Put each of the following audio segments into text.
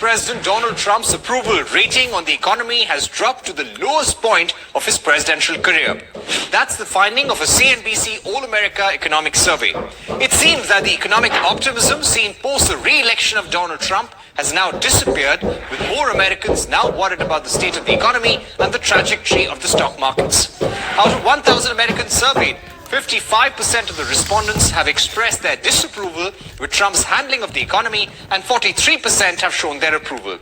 President Donald Trump's approval rating on the economy has dropped to the lowest point of his presidential career. That's the finding of a CNBC All-America Economic Survey. It seems that the economic optimism seen post the re-election of Donald Trump has now disappeared, with more Americans now worried about the state of the economy and the trajectory of the stock markets. Out of 1,000 Americans surveyed, 55% of the respondents have expressed their disapproval with Trump's handling of the economy, and 43% have shown their approval.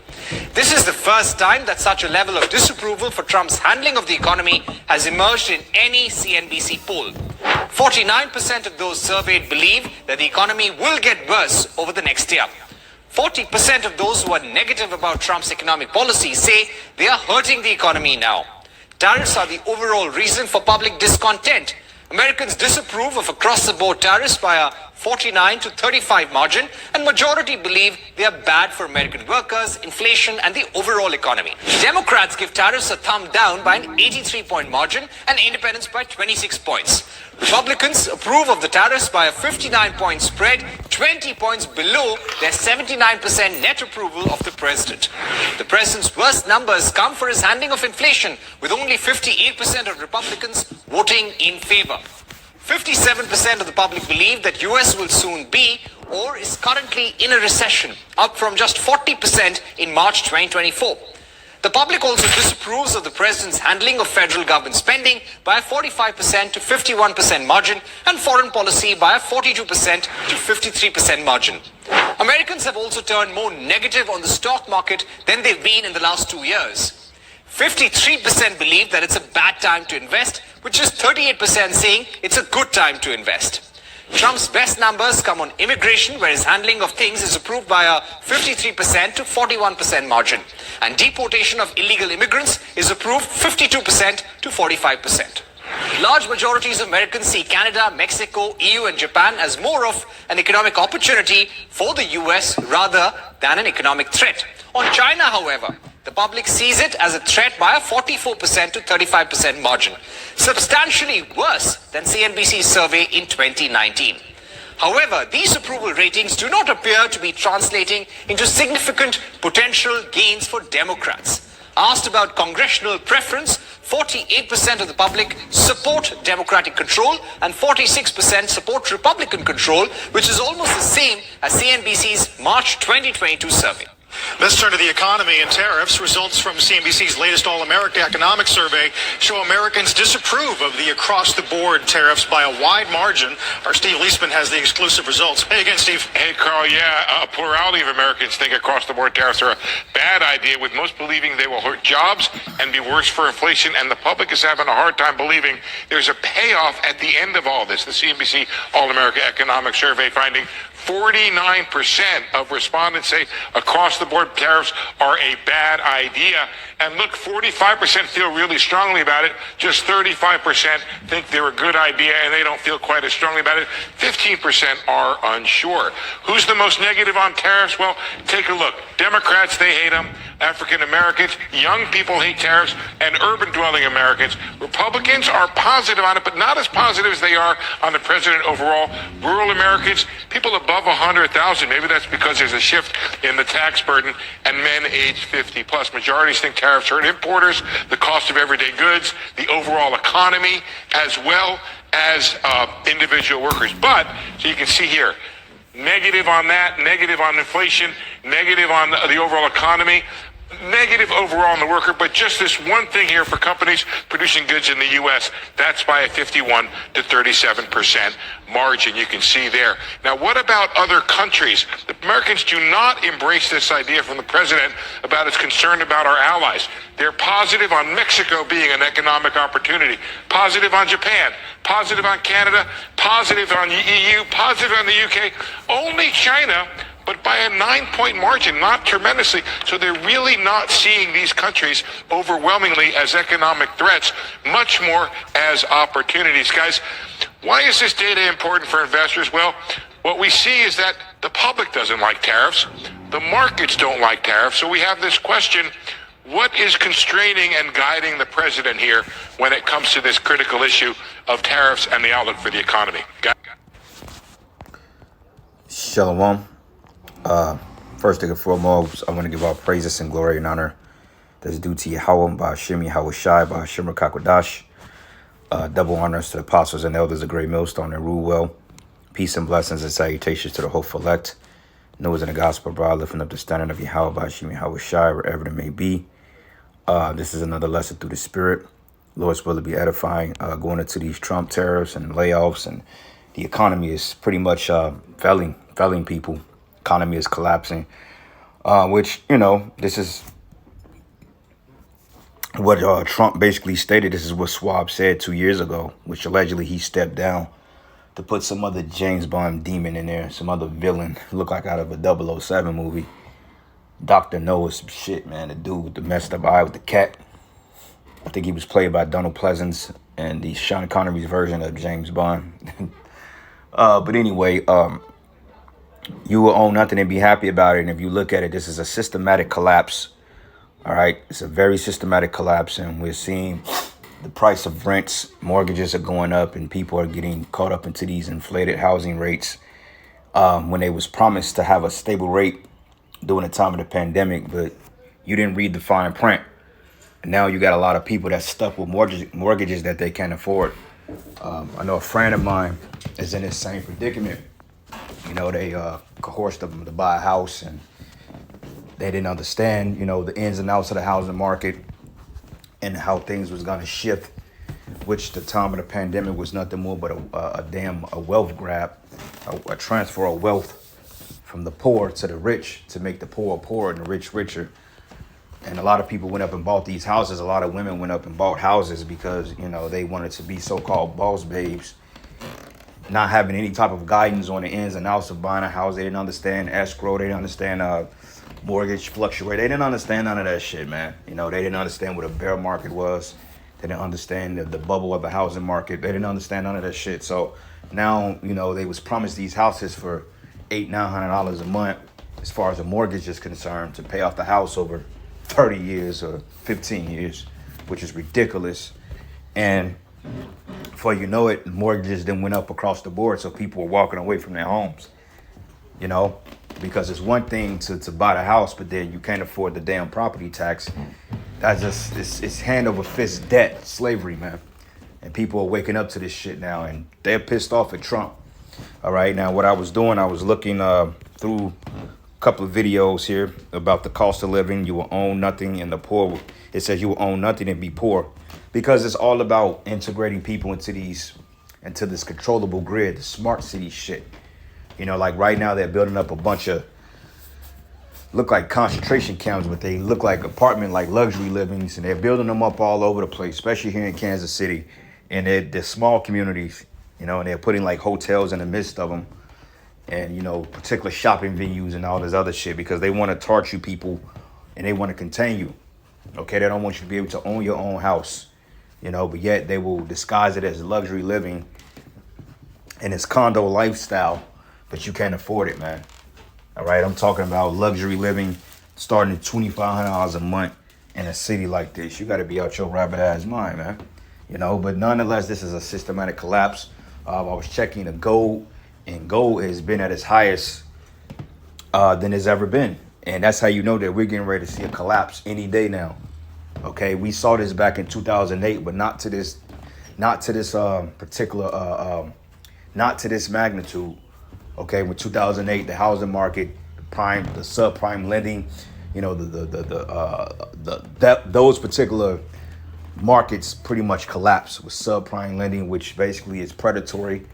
This is the first time that such a level of disapproval for Trump's handling of the economy has emerged in any CNBC poll. 49% of those surveyed believe that the economy will get worse over the next year. 40% of those who are negative about Trump's economic policy say they are hurting the economy now. Tariffs are the overall reason for public discontent. Americans disapprove of across-the-board tariffs by a 49 to 35 margin, and majority believe they are bad for American workers, inflation, and the overall economy. Democrats give tariffs a thumb down by an 83-point margin and independents by 26 points. Republicans approve of the tariffs by a 59-point spread, 20 points below their 79% net approval of the president. The president's worst numbers come for his handling of inflation, with only 58% of Republicans voting in favor. 57% of the public believe that US will soon be or is currently in a recession, up from just 40% in March 2024. The public also disapproves of the president's handling of federal government spending by a 45% to 51% margin, and foreign policy by a 42% to 53% margin. Americans have also turned more negative on the stock market than they've been in the last 2 years. 53% believe that it's a bad time to invest, which is 38% saying it's a good time to invest. Trump's best numbers come on immigration, where his handling of things is approved by a 53% to 41% margin. And deportation of illegal immigrants is approved 52% to 45%. Large majorities of Americans see Canada, Mexico, EU and Japan as more of an economic opportunity for the US rather than an economic threat. On China, however, the public sees it as a threat by a 44% to 35% margin, substantially worse than CNBC's survey in 2019. However, these approval ratings do not appear to be translating into significant potential gains for Democrats. Asked about congressional preference, 48% of the public support Democratic control and 46% support Republican control, which is almost the same as CNBC's March 2022 survey. Let's turn to the economy and tariffs. Results from CNBC's latest All-America Economic Survey show Americans disapprove of the across-the-board tariffs by a wide margin. Our Steve Leisman has the exclusive results. Hey again, Steve. Hey, Carl. Yeah, a plurality of Americans think across-the-board tariffs are a bad idea, with most believing they will hurt jobs and be worse for inflation. And the public is having a hard time believing there's a payoff at the end of all this. The CNBC All-America Economic Survey finding 49% of respondents say across-the-board tariffs are a bad idea. And look, 45% feel really strongly about it. Just 35% think they're a good idea and they don't feel quite as strongly about it. 15% are unsure. Who's the most negative on tariffs? Well, take a look. Democrats, they hate them. African Americans, young people hate tariffs, and urban dwelling Americans. Republicans are positive on it, but not as positive as they are on the president overall. Rural Americans, people above 100,000, maybe that's because there's a shift in the tax burden, and men age 50 plus. Majorities think tariffs hurt importers, the cost of everyday goods, the overall economy, as well as individual workers. But, so you can see here, negative on that, negative on inflation, negative on the overall economy, negative overall on the worker, but just this one thing here for companies producing goods in the U.S., that's by a 51 to 37% margin you can see there. Now, what about other countries? The Americans do not embrace this idea from the president about his concern about our allies. They're positive on Mexico being an economic opportunity, positive on Japan, positive on Canada, positive on the EU, positive on the UK. Only China, but by a 9-point margin, not tremendously. So they're really not seeing these countries overwhelmingly as economic threats, much more as opportunities. Guys, why is this data important for investors? Well, what we see is that the public doesn't like tariffs. The markets don't like tariffs. So we have this question, what is constraining and guiding the president here when it comes to this critical issue of tariffs and the outlook for the economy? Shalom. First and foremost, I want to give all praises and glory and honor that's due to Yahweh, Ba'ashim Yahweh Shai, Ba'ashim Rakakwadash. Double honors to the apostles and elders of Great Millstone and rule well. Peace and blessings and salutations to the hopeful elect. Noah's in the gospel, bro, lifting up the standard of Yahweh, Ba'ashim Yahweh Shai, wherever it may be. This is another lesson through the Spirit. Lord's will to be edifying, going into these Trump tariffs and layoffs, and the economy is pretty much failing people. Economy is collapsing, which, you know, this is what Trump basically stated. This is what Schwab said 2 years ago, which allegedly he stepped down to put some other James Bond demon in there, some other villain, look like out of a 007 movie. Dr. Noah, some shit, man. The dude with the messed up eye with the cat. I think he was played by Donald Pleasance and the Sean Connery's version of James Bond. But anyway, you will own nothing and be happy about it. And if you look at it, this is a systematic collapse. All right. It's a very systematic collapse. And we're seeing the price of rents, mortgages are going up, and people are getting caught up into these inflated housing rates when they was promised to have a stable rate during the time of the pandemic. But you didn't read the fine print. And now you got a lot of people that's stuck with mortgages that they can't afford. I know a friend of mine is in this same predicament. You know, they coerced them to buy a house, and they didn't understand, you know, the ins and outs of the housing market and how things was going to shift, which the time of the pandemic was nothing more but a wealth grab, a transfer of wealth from the poor to the rich to make the poor poorer and the rich richer. And a lot of people went up and bought these houses. A lot of women went up and bought houses because, you know, they wanted to be so-called boss babes, not having any type of guidance on the ins and outs of buying a house. They didn't understand escrow. They didn't understand mortgage fluctuate. They didn't understand none of that shit, man. You know, they didn't understand what a bear market was. They didn't understand the bubble of the housing market. They didn't understand none of that shit. So now, you know, they was promised these houses for $800-900 a month as far as a mortgage is concerned to pay off the house over 30 years or 15 years, which is ridiculous. And before you know it, mortgages then went up across the board. So people were walking away from their homes, you know, because it's one thing to buy the house, but then you can't afford the damn property tax. That's just, it's hand over fist debt, slavery, man. And people are waking up to this shit now, and they're pissed off at Trump. All right. Now, what I was doing, I was looking through couple of videos here about the cost of living. You will own nothing, and the poor, it says you will own nothing and be poor, because it's all about integrating people into this controllable grid, the smart city shit. You know, like right now they're building up a bunch of look like concentration camps, but they look like apartment, like luxury livings, and they're building them up all over the place, especially here in Kansas City. And they're small communities, you know, and they're putting like hotels in the midst of them, and, you know, particular shopping venues and all this other shit, because they want to torture you people and they want to contain you. Okay, they don't want you to be able to own your own house, you know, but yet they will disguise it as luxury living and it's condo lifestyle, but you can't afford it, man. All right, I'm talking about luxury living starting at $2,500 a month in a city like this. You got to be out your rabbit ass mind, man. You know, but nonetheless, this is a systematic collapse. I was checking the gold, and gold has been at its highest than it's ever been. And that's how you know that we're getting ready to see a collapse any day now. Okay, we saw this back in 2008, but not to this magnitude. Okay, with 2008, the housing market, the subprime lending, you know, those particular markets pretty much collapsed with subprime lending, which basically is predatory.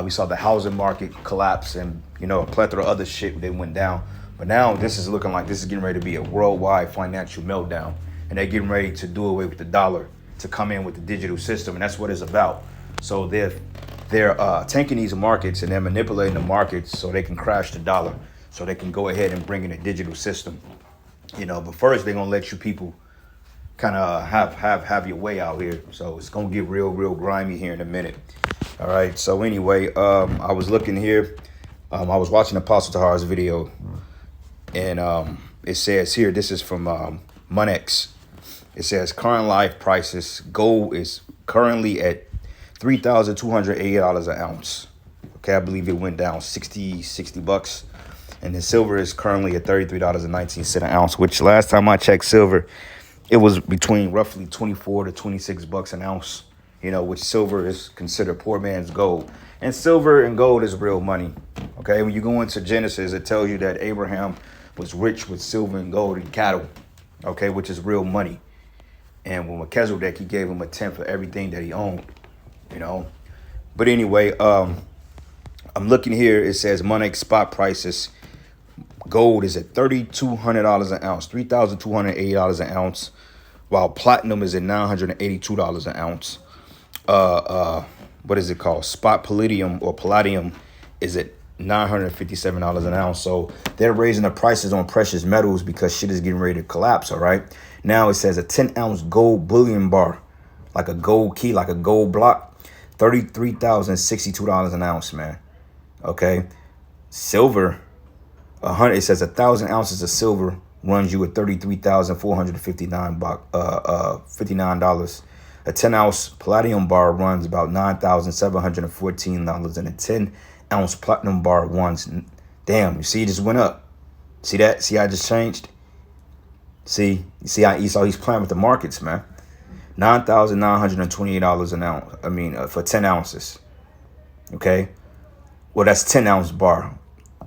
We saw the housing market collapse, and, you know, a plethora of other shit that went down. But now this is looking like this is getting ready to be a worldwide financial meltdown, and they're getting ready to do away with the dollar to come in with the digital system, and that's what it's about. So they're tanking these markets, and they're manipulating the markets so they can crash the dollar, so they can go ahead and bring in a digital system. You know, but first they're gonna let you people kind of have your way out here. So it's gonna get real grimy here in a minute. All right. So anyway, I was looking here. I was watching Apostle Tahar's video, and it says here, this is from Monex. It says current life prices. Gold is currently at $3,280 an ounce. Okay, I believe it went down $60 bucks. And then silver is currently at $33.19 an ounce, which last time I checked silver, it was between roughly 24 to 26 bucks an ounce, which silver is considered poor man's gold. And silver and gold is real money. Okay, when you go into Genesis, it tells you that Abraham was rich with silver and gold and cattle, okay, which is real money. And when Melchizedek, he gave him a tenth of everything that he owned, But anyway, I'm looking here. It says Monex spot prices. Gold is at $3,200 an ounce, $3,280 an ounce, while platinum is at $982 an ounce. What is it called? Spot palladium is at $957 an ounce. So they're raising the prices on precious metals because shit is getting ready to collapse. All right. Now it says a 10-ounce gold bullion bar, like a gold key, like a gold block, $33,062 an ounce, man. Okay. Silver, it says 1,000 ounces of silver runs you at $33,459. A 10-ounce palladium bar runs about $9,714, and a 10-ounce platinum bar runs. Damn, you see, it just went up. See that? See how it just changed? See how he's playing with the markets, man. $9,928 an ounce. I mean, for 10 ounces. Okay, well that's 10-ounce bar.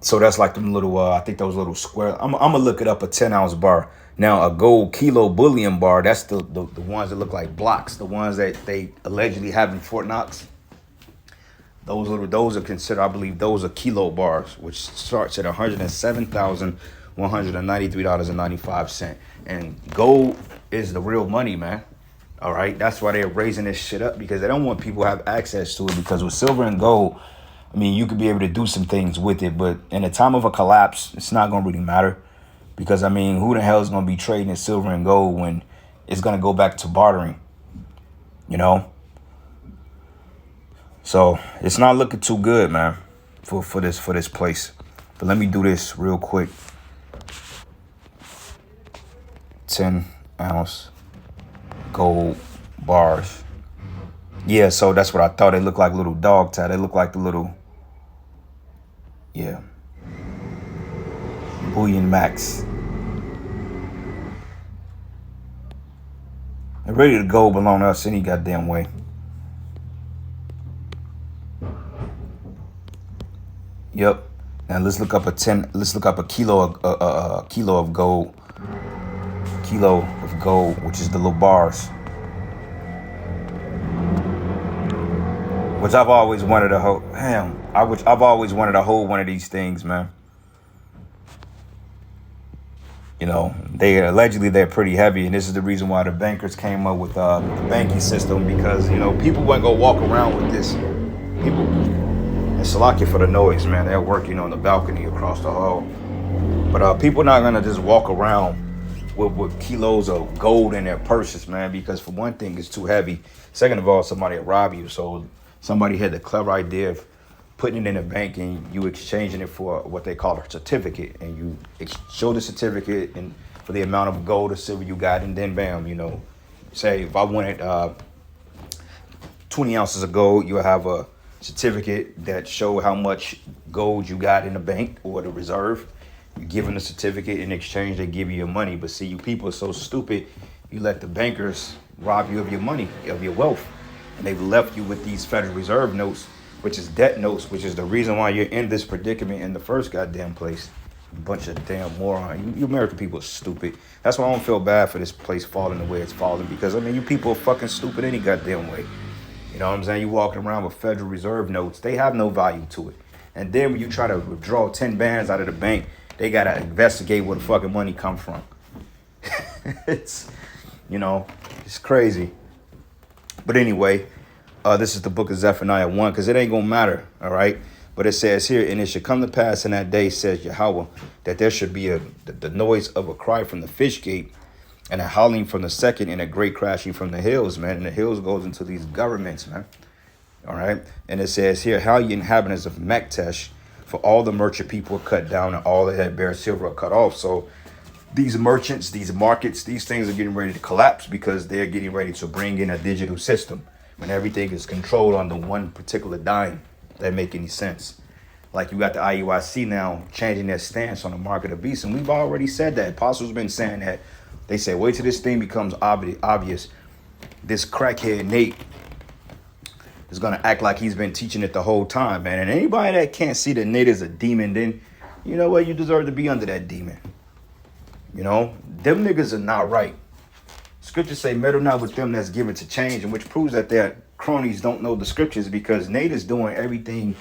So that's like them little, I think those little square. I'm gonna look it up, a 10-ounce bar. Now, a gold kilo bullion bar, that's the ones that look like blocks, the ones that they allegedly have in Fort Knox. Those are considered, I believe, those are kilo bars, which starts at $107,193.95. And gold is the real money, man. All right, that's why they're raising this shit up, because they don't want people to have access to it. Because with silver and gold, I mean, you could be able to do some things with it, but in a time of a collapse, it's not going to really matter. Because, I mean, who the hell is going to be trading in silver and gold when it's going to go back to bartering, So it's not looking too good, man, for this place. But let me do this real quick. 10-ounce gold bars. Yeah, so that's what I thought. They look like little dog tag. They look like the little, Bullion Max. They're ready to go belong to us any goddamn way. Yep. Now let's look up a kilo of gold. Kilo of gold, which is the little bars. Which I've always wanted to hold. I've always wanted to hold one of these things, man. They're pretty heavy, and this is the reason why the bankers came up with the banking system, because people wouldn't go walk around with this. People, and Salakia for the noise, man. They're working on the balcony across the hall, but people not gonna just walk around with kilos of gold in their purses, man, because for one thing, it's too heavy. Second of all, somebody will rob you. So somebody had the clever idea of putting it in a bank and you exchanging it for what they call a certificate, and you show the certificate and for the amount of gold or silver you got, and then bam, say if I wanted 20 ounces of gold, you'll have a certificate that show how much gold you got in the bank or the reserve. You give them the certificate, in exchange they give you your money. But see, you people are so stupid, you let the bankers rob you of your money, of your wealth, and they've left you with these Federal Reserve notes, which is debt notes, which is the reason why you're in this predicament in the first goddamn place. You bunch of damn moron. You American people are stupid. That's why I don't feel bad for this place falling the way it's falling, because you people are fucking stupid any goddamn way. You know what I'm saying? You walking around with Federal Reserve notes, they have no value to it. And then when you try to withdraw 10 bands out of the bank, they gotta investigate where the fucking money come from. It's crazy. But anyway, this is the book of Zephaniah 1, because it ain't gonna matter, all right? But it says here, and it should come to pass in that day, says Yahweh, that there should be the noise of a cry from the fish gate, and a howling from the second, and a great crashing from the hills, man. And the hills goes into these governments, man. All right? And it says here, how ye inhabitants of Mektesh, for all the merchant people are cut down, and all that bear silver are cut off. So these merchants, these markets, these things are getting ready to collapse, because they're getting ready to bring in a digital system when everything is controlled under one particular dime. That make any sense? Like you got the IUIC now changing their stance on the market of beast. And we've already said that. Apostle's been saying that. They say, wait till this thing becomes obvious. This crackhead Nate is going to act like he's been teaching it the whole time, man. And anybody that can't see that Nate is a demon, then you know what? You deserve to be under that demon. You know, them niggas are not right. Scriptures say, meddle not with them that's given to change, and which proves that their cronies don't know the scriptures, because Nate is doing everything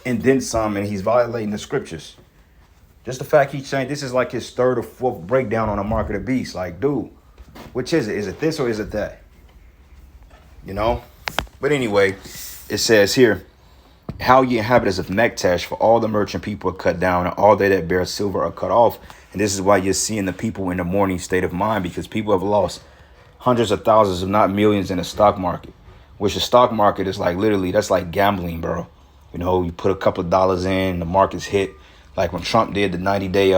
and then some, and he's violating the scriptures. Just the fact he changed, this is like his third or fourth breakdown on the mark of the beast. Like, dude, which is it? Is it this or is it that? You know? But anyway, it says here, how ye inhabitants of Mektesh, for all the merchant people are cut down, and all they that bear silver are cut off. And this is why you're seeing the people in the mourning state of mind, because people have lost hundreds of thousands, if not millions, in the stock market. Which the stock market is like literally, that's like gambling, bro. You know, you put a couple of dollars in, the market's hit. Like when Trump did the 90-day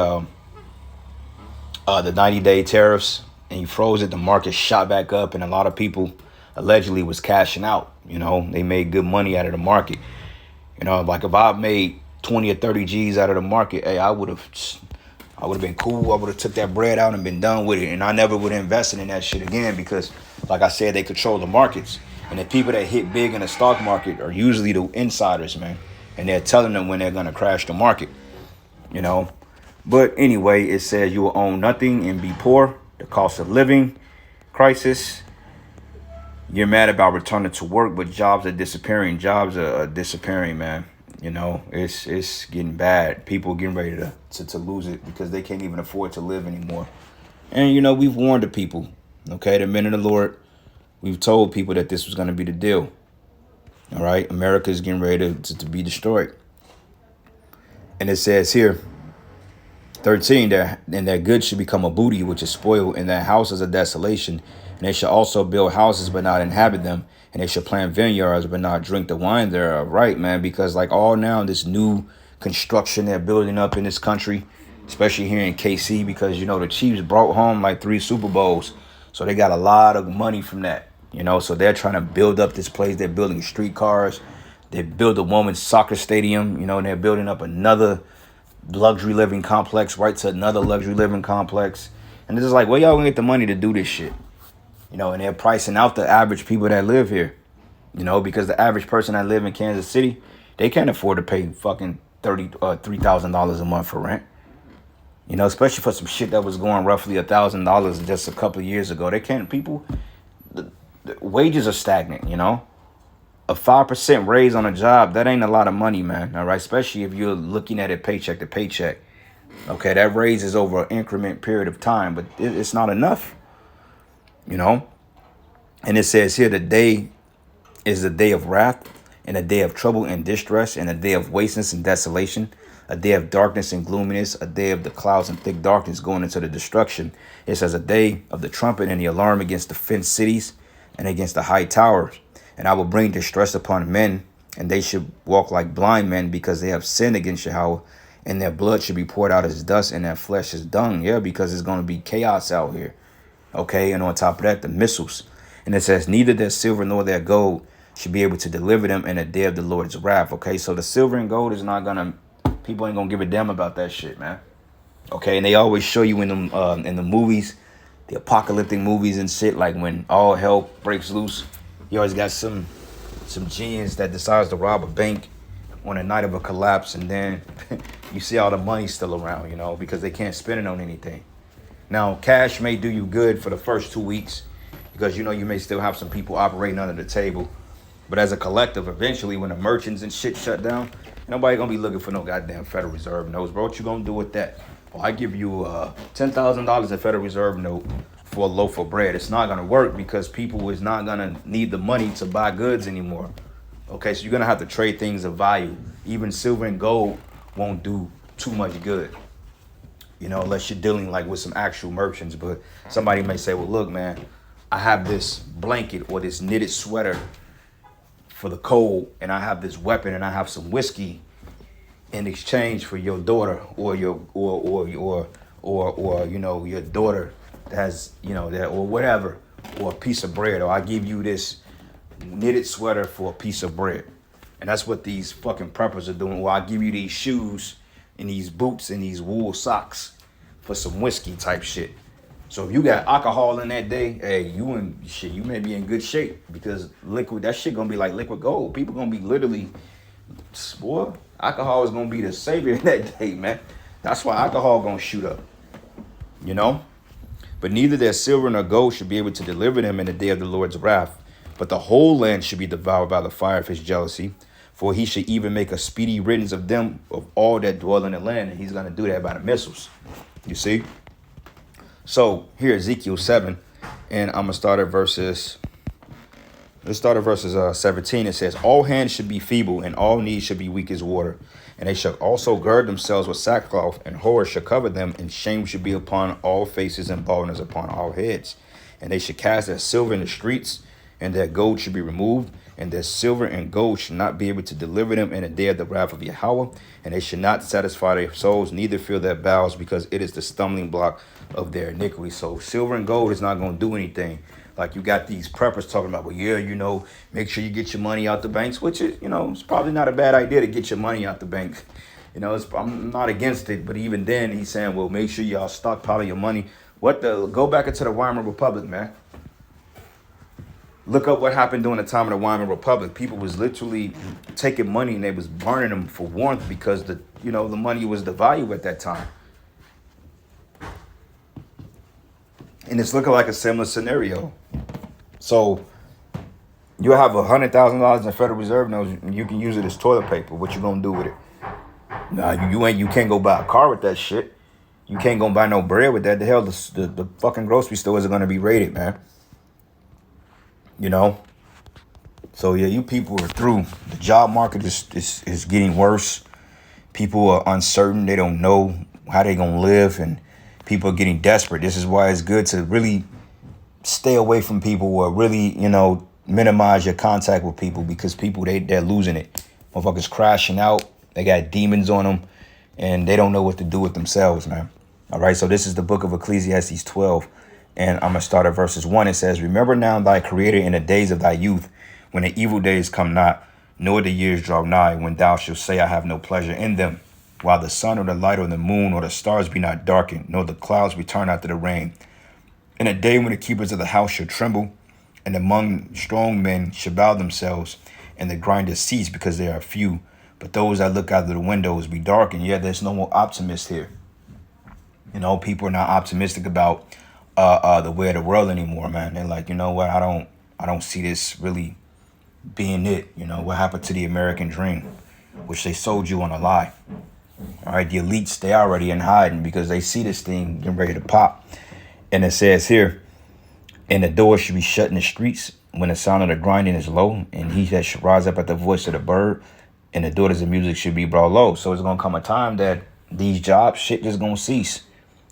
tariffs, and he froze it, the market shot back up, and a lot of people allegedly was cashing out. You know, they made good money out of the market. You know, like if I made 20 or 30 G's out of the market, hey, I would have been cool. I would have took that bread out and been done with it. And I never would have invested in that shit again, because, like I said, they control the markets. And the people that hit big in the stock market are usually the insiders, man. And they're telling them when they're going to crash the market, you know. But anyway, it says you will own nothing and be poor. The cost of living crisis. You're mad about returning to work, but jobs are disappearing. Jobs are disappearing, man. You know, it's getting bad. People are getting ready to lose it because they can't even afford to live anymore. And, you know, we've warned the people, okay, the men of the Lord. We've told people that this was going to be the deal. All right. America is getting ready to be destroyed. And it says here, 13, and their goods should become a booty, which is spoiled, and their houses a desolation. And they shall also build houses, but not inhabit them. And they shall plant vineyards, but not drink the wine thereof. Right, man? Because like all now, this new construction they're building up in this country, especially here in KC, because, you know, the Chiefs brought home like 3 Super Bowls. So they got a lot of money from that, you know. So they're trying to build up this place. They're building streetcars. They built a women's soccer stadium, you know, and they're building up another luxury living complex right to another luxury living complex. And it's just like, where y'all gonna get the money to do this shit? You know, and they're pricing out the average people that live here, you know, because the average person that live in Kansas City, they can't afford to pay fucking $3,000 a month for rent. You know, especially for some shit that was going roughly $1,000 just a couple of years ago. They can't, people, the wages are stagnant, you know. A 5% raise on a job, that ain't a lot of money, man. All right, especially if you're looking at it paycheck to paycheck. Okay, that raise is over an increment period of time, but it's not enough, you know. And it says here, the day is the day of wrath, and a day of trouble and distress, and a day of wasteness and desolation, a day of darkness and gloominess, a day of the clouds and thick darkness going into the destruction. It says a day of the trumpet and the alarm against the fenced cities and against the high towers. And I will bring distress upon men, and they should walk like blind men, because they have sinned against Yahweh, and their blood should be poured out as dust, and their flesh as dung. Yeah, because it's going to be chaos out here. Okay, and on top of that, the missiles. And it says, neither their silver nor their gold should be able to deliver them in the day of the Lord's wrath. Okay, so the silver and gold is not going to, people ain't going to give a damn about that shit, man. Okay, and they always show you in the movies, the apocalyptic movies and shit, like when all hell breaks loose. You always got some genius that decides to rob a bank on the night of a collapse, and then you see all the money still around, you know, because they can't spend it on anything. Now, cash may do you good for the first 2 weeks, because, you know, you may still have some people operating under the table. But as a collective, eventually, when the merchants and shit shut down, nobody gonna be looking for no goddamn Federal Reserve notes, bro. What you gonna do with that? Well, I give you $10,000 a Federal Reserve note for a loaf of bread. It's not going to work, because people is not going to need the money to buy goods anymore. Okay, so you're going to have to trade things of value. Even silver and gold won't do too much good, you know, unless you're dealing like with some actual merchants. But somebody may say, well, look, man, I have this blanket or this knitted sweater for the cold, and I have this weapon, and I have some whiskey in exchange for your daughter, or your or you know, your daughter has, you know, that, or whatever, or a piece of bread, or I give you this knitted sweater for a piece of bread. And that's what these fucking preppers are doing. Well, I give you these shoes and these boots and these wool socks for some whiskey type shit. So if you got alcohol in that day, hey, you may be in good shape, because that shit gonna be like liquid gold. People gonna be literally, boy, alcohol is gonna be the savior in that day, man. That's why alcohol gonna shoot up, you know? But neither their silver nor gold should be able to deliver them in the day of the Lord's wrath. But the whole land should be devoured by the fire of his jealousy. For he should even make a speedy riddance of them, of all that dwell in the land. And he's going to do that by the missiles. You see? So here, Ezekiel 7. And I'm going to start at verses. Let's start at verses 17. It says, all hands should be feeble, and all knees should be weak as water. And they shall also gird themselves with sackcloth, and horror shall cover them, and shame should be upon all faces, and baldness upon all heads. And they should cast their silver in the streets, and their gold should be removed, and their silver and gold should not be able to deliver them in the day of the wrath of Yahweh. And they should not satisfy their souls, neither fill their bowels, because it is the stumbling block of their iniquity. So silver and gold is not going to do anything. Like you got these preppers talking about, well, yeah, you know, make sure you get your money out the banks, which is, you know, it's probably not a bad idea to get your money out the bank. You know, I'm not against it, but even then he's saying, well, make sure y'all stockpile your money. Go back into the Weimar Republic, man. Look up what happened during the time of the Weimar Republic. People was literally taking money and they was burning them for warmth because the money was the value at that time. And it's looking like a similar scenario. So you'll have $100,000 in the Federal Reserve notes and you can use it as toilet paper. What you gonna do with it? Nah, you can't go buy a car with that shit. You can't go buy no bread with that. The hell, the fucking grocery stores are gonna be raided, man. You know? So yeah, you people are through. The job market is getting worse. People are uncertain. They don't know how they're gonna live, and people are getting desperate. This is why it's good to really stay away from people, or really, minimize your contact with people, because people, they're losing it. Motherfuckers crashing out. They got demons on them, and they don't know what to do with themselves, man. All right, so this is the book of Ecclesiastes 12. And I'm going to start at verses 1. It says, remember now thy creator in the days of thy youth, when the evil days come not, nor the years draw nigh, when thou shalt say, I have no pleasure in them, while the sun or the light or the moon or the stars be not darkened, nor the clouds return after the rain. In a day when the keepers of the house shall tremble, and among strong men shall bow themselves, and the grinders cease because they are few. But those that look out of the windows be darkened. Yeah, there's no more optimists here. People are not optimistic about the way of the world anymore, man. They're like, you know what? I don't see this really being it. What happened to the American dream, which they sold you on a lie. All right, the elites, they already in hiding because they see this thing getting ready to pop. And it says here, and the door should be shut in the streets when the sound of the grinding is low, and he that should rise up at the voice of the bird, and the daughters of music should be brought low. So it's going to come a time that these jobs, shit is going to cease.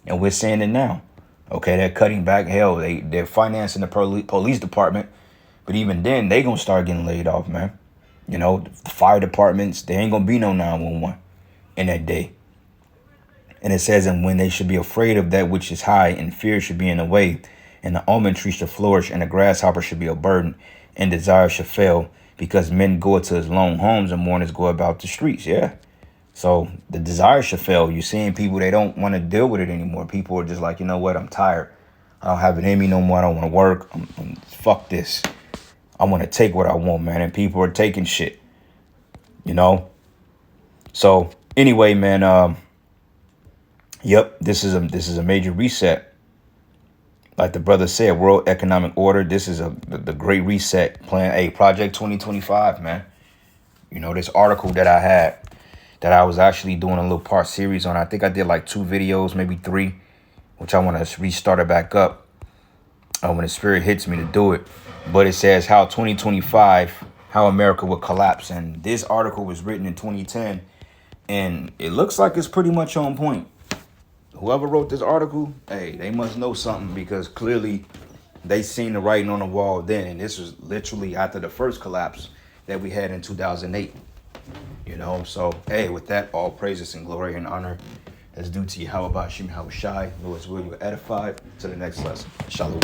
And we're saying it now. Okay, they're cutting back. Hell, they're financing the police department. But even then, they going to start getting laid off, man. The fire departments, there ain't going to be no 911 in that day. And it says, and when they should be afraid of that which is high, and fear should be in the way, and the almond tree should flourish, and the grasshopper should be a burden, and desire should fail, because men go to his lone homes, and mourners go about the streets. Yeah. So the desire should fail. You're seeing people, they don't want to deal with it anymore. People are just like, you know what? I'm tired. I don't have it in me no more. I don't want to work. Fuck this. I want to take what I want, man. And people are taking shit, So anyway, man, yep, this is a major reset. Like the brother said, World Economic Order. This is the Great Reset Plan A, Project 2025, man. This article that I had, that I was actually doing a little part series on. I think I did like 2 videos, maybe 3, which I want to restart it back up when the spirit hits me to do it. But it says how 2025, how America will collapse. And this article was written in 2010, and it looks like it's pretty much on point. Whoever wrote this article, hey, they must know something, because clearly they seen the writing on the wall then. And this was literally after the first collapse that we had in 2008. So, hey, with that, all praises and glory and honor is due to Yahweh Bashim Yahushai. Lord's will, you are edified. To the next lesson. Shalom.